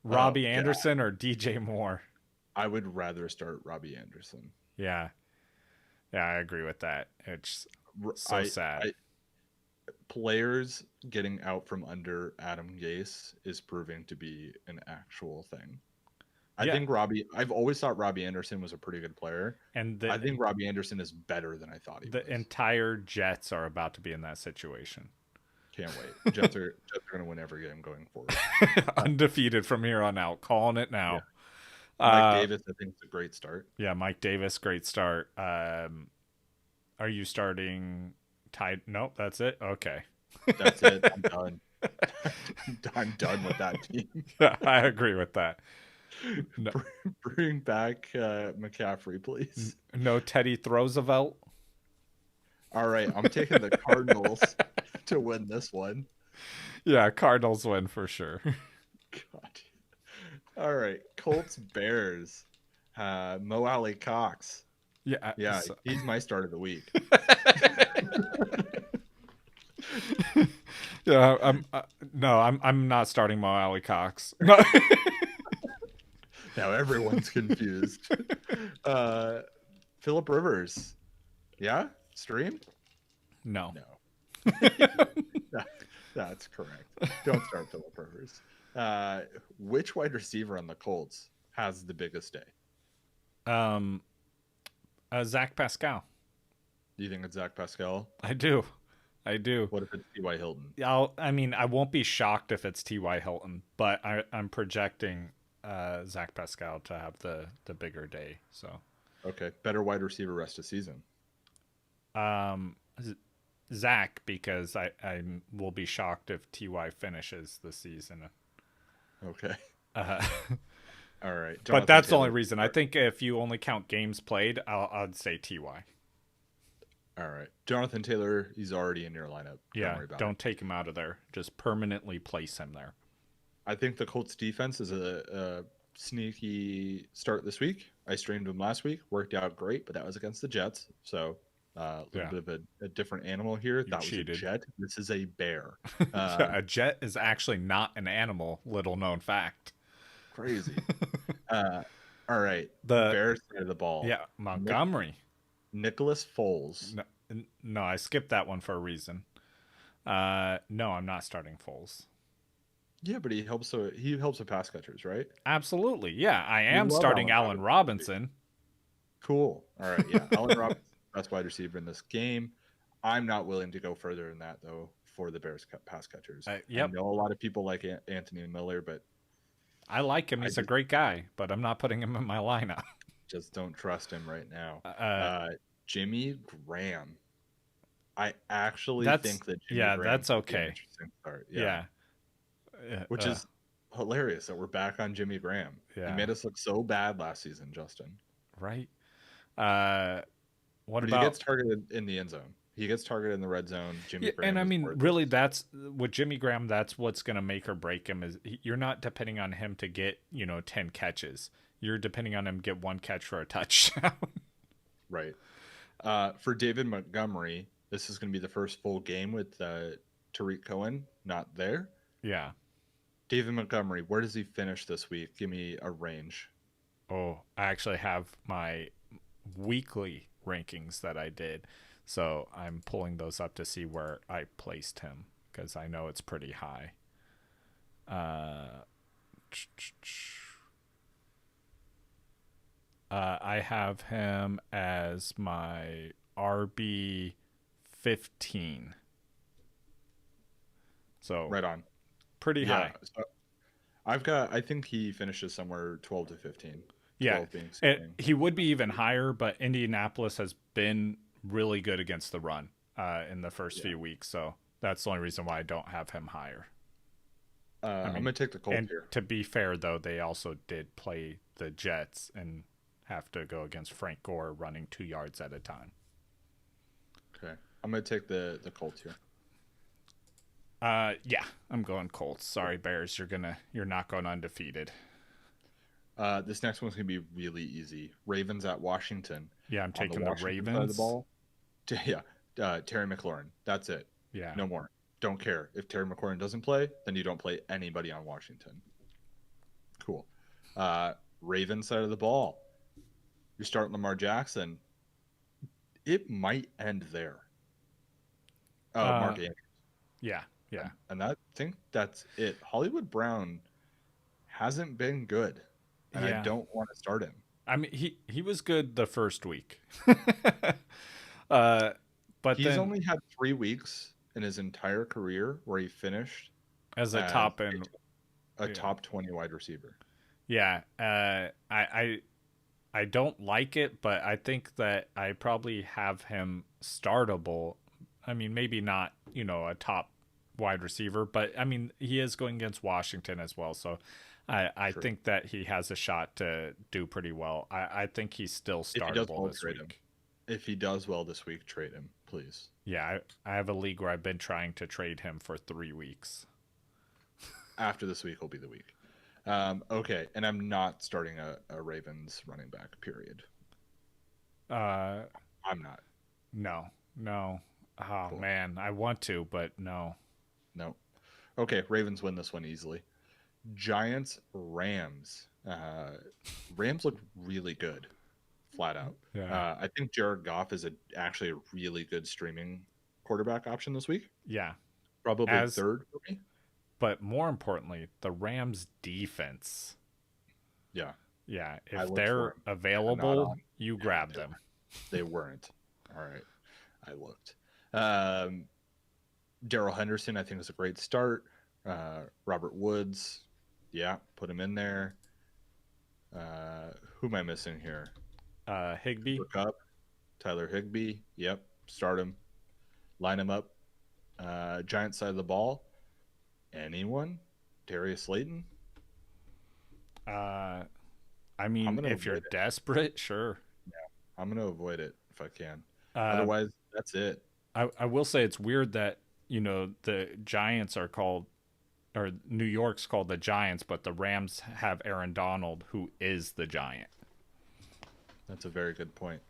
Oh Robbie God, Anderson or DJ Moore? I would rather start Robbie Anderson. Yeah, I agree with that. It's so I, sad. I players getting out from under Adam Gase is proving to be an actual thing. I Yeah, think I've always thought Robbie Anderson was a pretty good player. and I think Robbie Anderson is better than I thought he the was. entire Jets are about to be in that situation. Can't wait. Jets are going to win every game going forward. Undefeated from here on out. Calling it Yeah. now. Mike Davis, I think, is a great start. Yeah, Mike Davis, great start. Are you starting tied? Nope, that's it. Okay. That's it. I'm done. I'm done with that team. Yeah, I agree with that. No, Bring back McCaffrey, please. no Teddy Roosevelt. All right, I'm taking the Cardinals to win this one. Yeah, Cardinals win for sure. God. All right, Colts Bears. Mo Alley Cox. Yeah, Yeah, he's my start of the week. yeah. I'm not starting Mo Alley Cox. No. Now everyone's confused. Philip Rivers. Yeah? Stream? No. No. That's correct. Don't start Philip Rivers. Which wide receiver on the Colts has the biggest day? Zach Pascal. Do you think it's Zach Pascal? I do. I do. What if it's T.Y. Hilton? I mean, I won't be shocked if it's T.Y. Hilton, but I'm projecting Zach Pascal to have the bigger day. So, Okay, better wide receiver rest of season. um, Zach, because I will be shocked if Ty finishes the season. Okay. Uh, All right. but Jonathan that's the only Taylor. reason. I think if you only count games played, I'd say Ty. All right. Jonathan Taylor, he's already in your lineup. Don't Yeah, worry about it. don't take him out of there. Just permanently place him there. I think the Colts defense is a sneaky start this week. I streamed them last week, worked out great, but that was against the Jets. So a little Yeah, bit of a different animal here. you That was a cheated. Jet. This is a bear. Yeah, a jet is actually not an animal. Little known fact. Crazy. Uh, all right. The Bears side of the ball. Yeah, Montgomery. Nicholas Foles. No, no, I skipped that one for a reason. No, I'm not starting Foles. Yeah, but he helps with pass catchers, right? Absolutely. Yeah, I We am love starting Allen Allen Robinson. Robinson. Cool. All right. Yeah. Allen Robinson, best wide receiver in this game. I'm not willing to go further than that, though, for the Bears pass catchers. I Yep. know a lot of people like Anthony Miller, but I like him. He's a great guy, but I'm not putting him in my lineup. just don't trust him right now. Uh, Jimmy Graham. I actually that's think that Jimmy yeah, Graham that's could be an okay. interesting start. Yeah. Which is hilarious that we're back on Jimmy Graham. Yeah. He made us look so bad last season, Justin. Right. What But about? he gets targeted in the end zone. He gets targeted in the red zone. Jimmy Graham. And I mean, worth really, it. that's with Jimmy Graham. That's what's going to make or break him. Is you're not depending on him to get 10 catches. You're depending on him to get one catch for a touchdown. Right. For David Montgomery, this is going to be the first full game with Tariq Cohen not there. Yeah. David Montgomery, where does he finish this week? Give me a range. Oh, I actually have my weekly rankings that I did. So I'm pulling those up to see where I placed him because I know it's pretty high. I have him as my RB 15. So Right on. pretty high. So I think he finishes somewhere 12 to 15. Yeah. Being He would be even higher, but Indianapolis has been really good against the run in the first few weeks. So that's the only reason why I don't have him higher. I'm going to take the Colts here. To be fair, though, they also did play the Jets and have to go against Frank Gore running 2 yards at a time. Okay. I'm going to take the Colts here. Yeah, I'm going Colts. Sorry, Bears, you're not going undefeated. This next one's going to be really easy. Ravens at Washington. Yeah, I'm taking the Ravens. Side of the ball. Terry McLaurin. That's it. Yeah. No more. Don't care. If Terry McLaurin doesn't play, then you don't play anybody on Washington. Cool. Ravens side of the ball. You're starting Lamar Jackson. It might end there. Mark Andrews. Yeah. And I think that's it. Hollywood Brown hasn't been good. And I don't want to start him. I mean, he was good the first week. But he's only had 3 weeks in his entire career where he finished as a top end, top 20 wide receiver. Yeah. I don't like it, but I think that I probably have him startable. I mean, maybe not, a top wide receiver, but I mean, he is going against Washington as well. So I think that he has a shot to do pretty well. I think he's still startable this week. If he does well this week, trade him, please. Yeah, I have a league where I've been trying to trade him for 3 weeks. After this week will be the week. Okay, and I'm not starting a Ravens running back, period. I'm not. No. Oh, cool. Man, I want to, but no. No. Okay, Ravens win this one easily. Giants, Rams. Rams look really good, flat out. Yeah. I think Jared Goff is actually a really good streaming quarterback option this week. Yeah. Probably third for me. But more importantly, the Rams defense. Yeah. Yeah. If they're available, you grab them. They weren't. All right. I looked. Daryl Henderson, I think, is a great start. Robert Woods, yeah, put him in there. Who am I missing here? Higby. Cooper Kupp, Tyler Higbee, yep, start him, line him up. Giant side of the ball, anyone? Darius Slayton? Uh, I I'm mean, gonna if you're avoid it. desperate, sure. I'm gonna avoid it if I can. Uh, Otherwise, that's it. I will say it's weird that the Giants are called, or New York's called the Giants, but the Rams have Aaron Donald, who is the Giant. That's a very good point.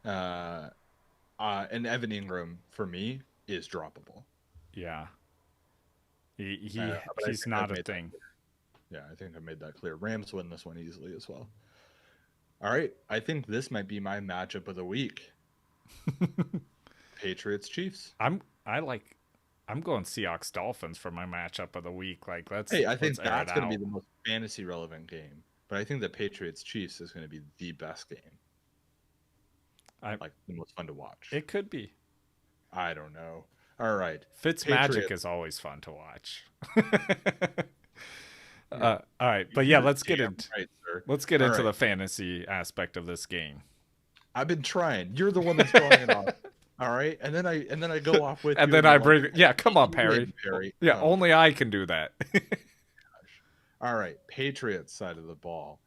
Uh, and Evan Ingram for me is droppable. Yeah, he, Uh, he but I he's think I've not a made that thing. clear. Yeah, I think I made that clear. Rams win this one easily as well. All right, I think this might be my matchup of the week. Patriots Chiefs. I like I'm going Seahawks Dolphins for my matchup of the week. Like Hey, I let's think air it that's going to be out. the most fantasy relevant game. But I think the Patriots Chiefs is going to be the best game, I like the most fun to watch. It could be. I don't know. All right, Fitz Magic Patriots. is always fun to watch. You're, All right, but yeah, you're damn right, sir. let's get All into right, the fantasy aspect of this game. I've been trying. You're the one that's throwing it off. All right, and then I go off with And you, then and I you're like, bring yeah, come on, you win, Perry. Perry. Yeah, Oh only I can do that. gosh. All right, Patriots side of the ball.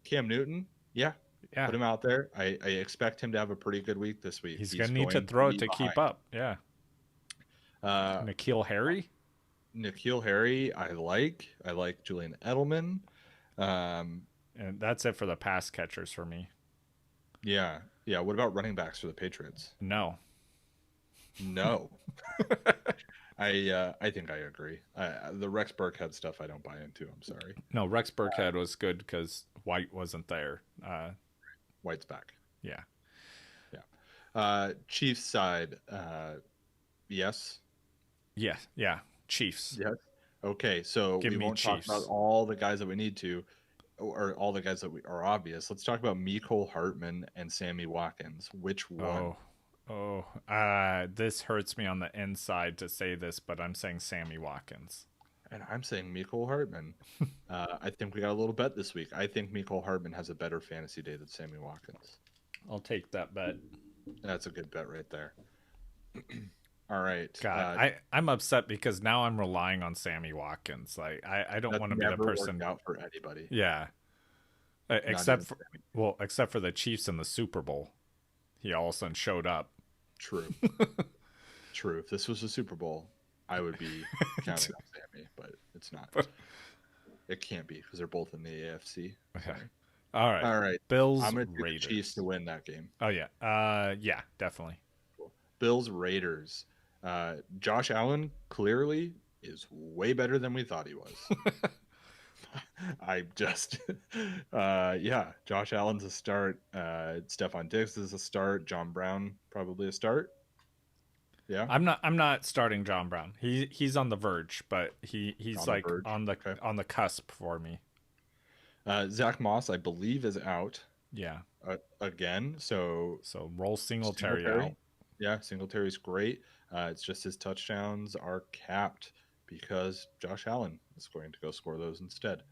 Cam Newton, yeah, Yeah, put him out there. I expect him to have a pretty good week this week. he's He's gonna need to going to throw it be to behind. keep up. Yeah, Uh, N'Keal Harry. N'Keal Harry, I like. I like Julian Edelman. Um, And that's it for the pass catchers for me. yeah, yeah. What about running backs for the Patriots? No. No, I think I agree. The Rex Burkhead stuff I don't buy into. I'm sorry. No, Rex Burkhead was good because White wasn't there. White's back. Yeah. Yeah. Chiefs side. Yes. Yeah. Yeah. Chiefs. Yes. Okay, so Give we me won't talk about Chiefs. all the guys that we need to, or all the guys that are obvious. Let's talk about Mecole Hartman and Sammy Watkins. Which one? Oh. Oh. This hurts me on the inside to say this, but I'm saying Sammy Watkins. And I'm saying Mecole Hartman. I think we got a little bet this week. I think Mecole Hartman has a better fantasy day than Sammy Watkins. I'll take that bet. That's a good bet right there. All right. God, I'm upset because now I'm relying on Sammy Watkins. Like I don't That want to be the never person. worked out for anybody. Yeah. Not Except even for Sammy. except for the Chiefs in the Super Bowl. He all of a sudden showed up. True. True. If this was a Super Bowl, I would be counting on Sammy, but it's not. It can't be because they're both in the AFC. Okay. All right. All right. Bills I'm going to take the Raiders. Chiefs to win that game. Oh yeah. Yeah, definitely. Cool. Bills Raiders. Josh Allen clearly is way better than we thought he was. I just, yeah, Josh Allen's a start. Stephon Diggs is a start. John Brown probably a start. Yeah, I'm not starting John Brown. He's on the verge, but he's on the like verge. Okay. on the cusp for me. Zach Moss, I believe, is out Yeah. again. So So roll Singletary out. Yeah, Singletary's great. It's just his touchdowns are capped because Josh Allen is going to go score those instead.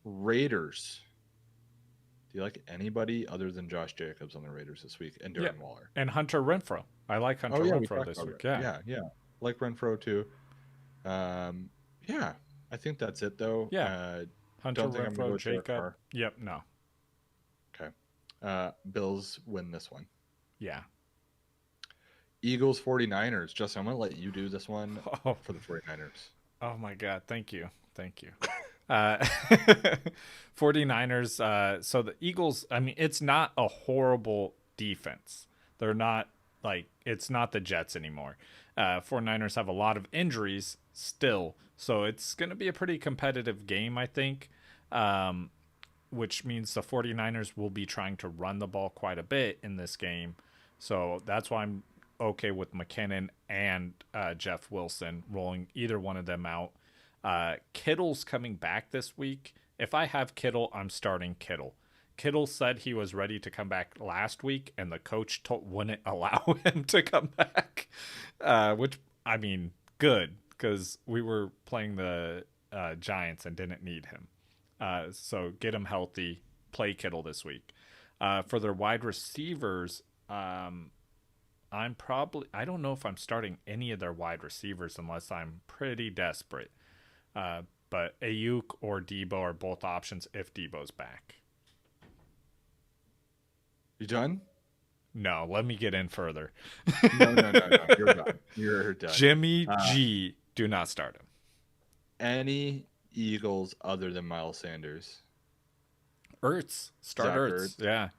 Raiders. Do you like anybody other than Josh Jacobs on the Raiders this week and Darren Waller? And Hunter Renfro. I like Hunter We Renfro talked this about week. it. Yeah. Yeah. Like Renfro too. Yeah, I think that's it though. Yeah. Hunter don't think I'm gonna Renfro, go Derek Jacob. Carr. Yep. No. Okay. Bills win this one. Yeah. Eagles 49ers. Justin, I'm going to let you do this one Oh, for the 49ers. oh my God. Thank you. Thank you. Uh, 49ers. So the Eagles, I mean, it's not a horrible defense. They're not like, it's not the Jets anymore. 49ers have a lot of injuries still. So it's going to be a pretty competitive game, I think. Which means the 49ers will be trying to run the ball quite a bit in this game. So that's why I'm okay with McKinnon and Jeff Wilson rolling either one of them out. Kittle's coming back this week. If I have Kittle, I'm starting Kittle. Kittle said he was ready to come back last week, and the coach wouldn't allow him to come back. Which, I mean, good because we were playing the Giants and didn't need him. So get him healthy. Play Kittle this week. For their wide receivers, I don't know if I'm starting any of their wide receivers unless I'm pretty desperate. But Ayuk or Debo are both options if Debo's back. You done? No, let me get in further. No. You're done. You're done. Jimmy Uh, G, do not start him. any Eagles other than Miles Sanders? Ertz, start Zach Ertz. Ertz.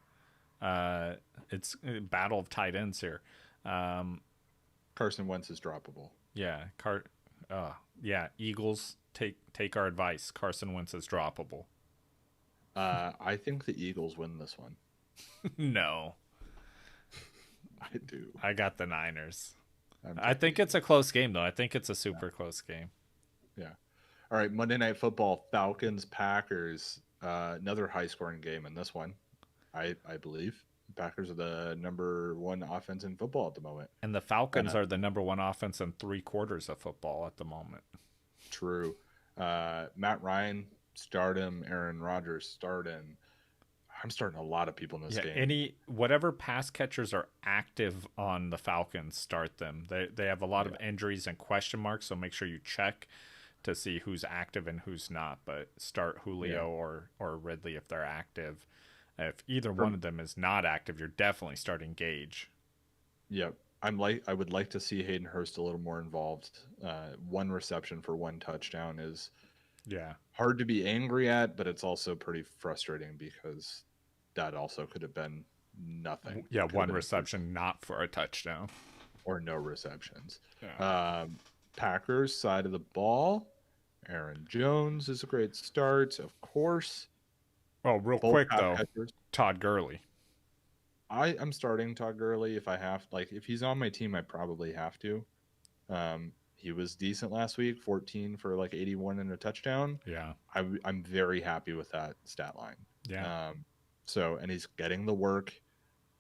Yeah. It's a battle of tight ends here. Um, Carson Wentz is droppable. yeah, yeah. Eagles take our advice. Carson Wentz is droppable. I think the Eagles win this one. No, I do. I got the Niners. I'm I think it's a close game though. I think it's a super close game. Yeah. All right. Monday Night Football. Falcons Packers. Another high scoring game in this one. I believe Packers are the number one offense in football at the moment. And the Falcons are the number one offense in 3/4 of football at the moment. True. Matt Ryan, start him. Aaron Rodgers, start him. I'm starting a lot of people in this game. Whatever pass catchers are active on the Falcons, start them. They have a lot of injuries and question marks, so make sure you check to see who's active and who's not. But start Julio or Ridley if they're active. If either one of them is not active, you're definitely starting Gage. Yep. I would like to see Hayden Hurst a little more involved. One reception for one touchdown is hard to be angry at, but it's also pretty frustrating because that also could have been nothing. Yeah, one reception, not for a touchdown. Or no receptions. Yeah. Packers side of the ball. Aaron Jones is a great start, of course. Oh, real quick though, Todd Gurley. I'm starting Todd Gurley if I have. Like, if he's on my team, I probably have to. He was decent last week, 14 for like 81 and a touchdown. Yeah. I'm very happy with that stat line. Yeah. And he's getting the work.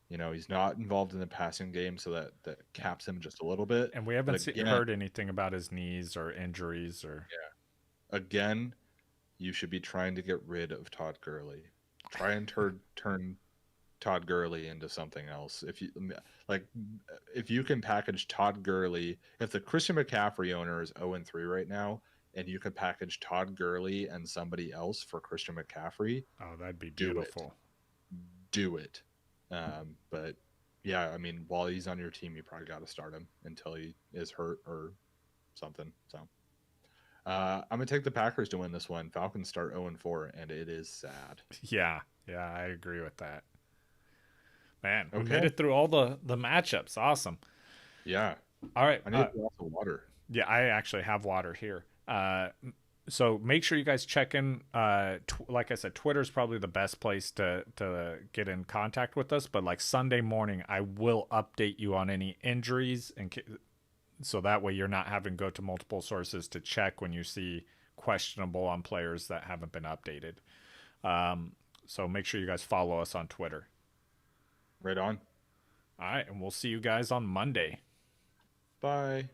You know, he's not involved in the passing game, so that caps him just a little bit. And we haven't heard anything about his knees or injuries or. Yeah. Again, you should be trying to get rid of Todd Gurley. Try and turn Todd Gurley into something else. If you can package Todd Gurley, if the Christian McCaffrey owner is 0-3 right now, and you could package Todd Gurley and somebody else for Christian McCaffrey, that'd be beautiful. Do it. But yeah, I mean, while he's on your team, you probably got to start him until he is hurt or something. So I'm gonna take the Packers to win this one. Falcons start 0-4, and it is sad. Yeah, I agree with that. Man, we made it through all the matchups. Awesome. Yeah. All right. I need a glass of water. Yeah, I actually have water here. So make sure you guys check in. Like I said, Twitter's probably the best place to get in contact with us. But like Sunday morning, I will update you on any injuries, so that way you're not having to go to multiple sources to check when you see questionable on players that haven't been updated. So make sure you guys follow us on Twitter. Right on. All right, and we'll see you guys on Monday. Bye.